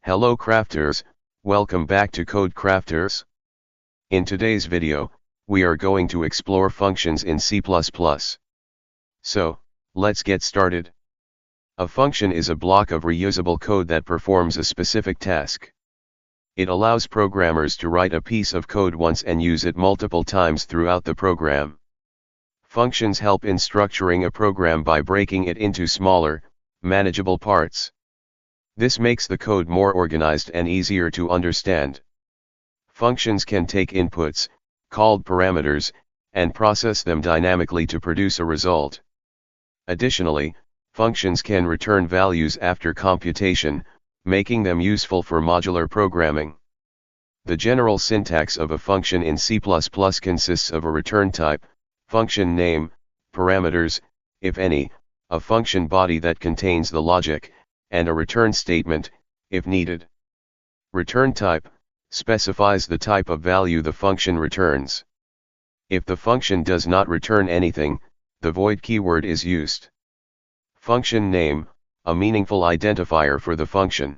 Hello crafters, welcome back to Code Crafters. In today's video, we are going to explore functions in C++. So, let's get started. A function is a block of reusable code that performs a specific task. It allows programmers to write a piece of code once and use it multiple times throughout the program. Functions help in structuring a program by breaking it into smaller, manageable parts. This makes the code more organized and easier to understand. Functions can take inputs, called parameters, and process them dynamically to produce a result. Additionally, functions can return values after computation, making them useful for modular programming. The general syntax of a function in C++ consists of a return type, function name, parameters, if any, a function body that contains the logic, and a return statement, if needed. Return type specifies the type of value the function returns. If the function does not return anything, the void keyword is used. Function name, a meaningful identifier for the function.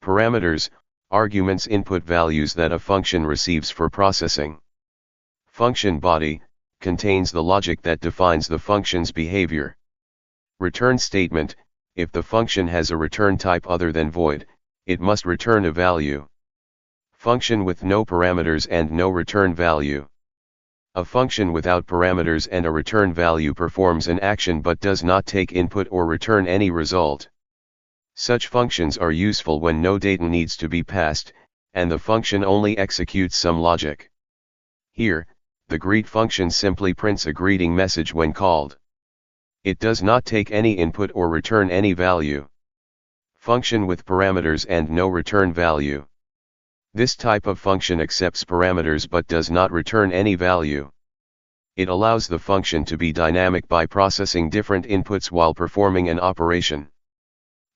Parameters, arguments input values that a function receives for processing. Function body, contains the logic that defines the function's behavior. Return statement, if the function has a return type other than void, it must return a value. Function with no parameters and no return value. A function without parameters and a return value performs an action but does not take input or return any result. Such functions are useful when no data needs to be passed, and the function only executes some logic. Here, the greet function simply prints a greeting message when called. It does not take any input or return any value. Function with parameters and no return value. This type of function accepts parameters but does not return any value. It allows the function to be dynamic by processing different inputs while performing an operation.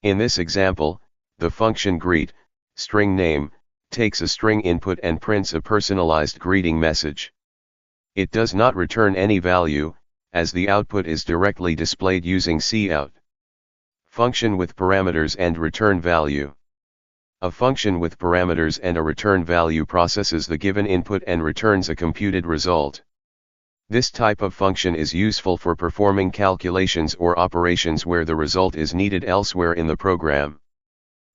In this example, the function greet, string name, takes a string input and prints a personalized greeting message. It does not return any value, as the output is directly displayed using cout. Function with parameters and return value. A function with parameters and a return value processes the given input and returns a computed result. This type of function is useful for performing calculations or operations where the result is needed elsewhere in the program.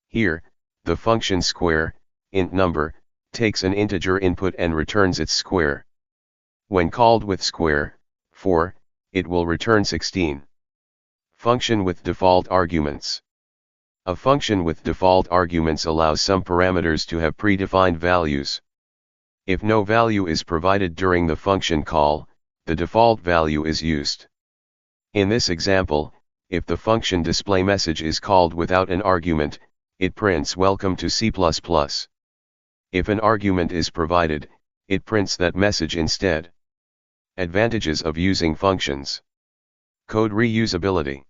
Here, the function square, int number, takes an integer input and returns its square. When called with square, 4, it will return 16. Function with default arguments. A function with default arguments allows some parameters to have predefined values. If no value is provided during the function call, the default value is used. In this example, if the function display message is called without an argument, it prints welcome to C++. If an argument is provided, it prints that message instead. Advantages of using functions. Code reusability.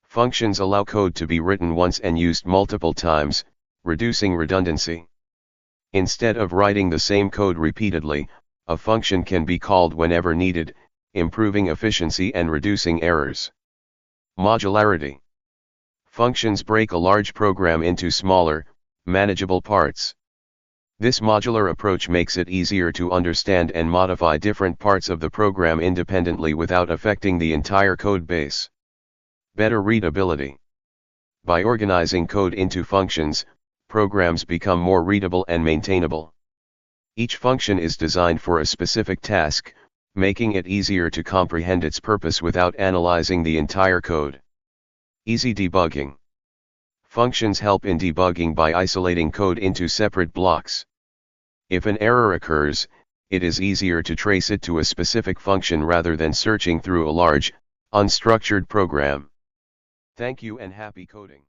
Functions allow code to be written once and used multiple times, reducing redundancy. Instead of writing the same code repeatedly, a function can be called whenever needed, improving efficiency and reducing errors. Modularity. Functions break a large program into smaller, manageable parts. This modular approach makes it easier to understand and modify different parts of the program independently without affecting the entire code base. Better readability. By organizing code into functions, programs become more readable and maintainable. Each function is designed for a specific task, making it easier to comprehend its purpose without analyzing the entire code. Easy debugging. Functions help in debugging by isolating code into separate blocks. If an error occurs, it is easier to trace it to a specific function rather than searching through a large, unstructured program. Thank you and happy coding.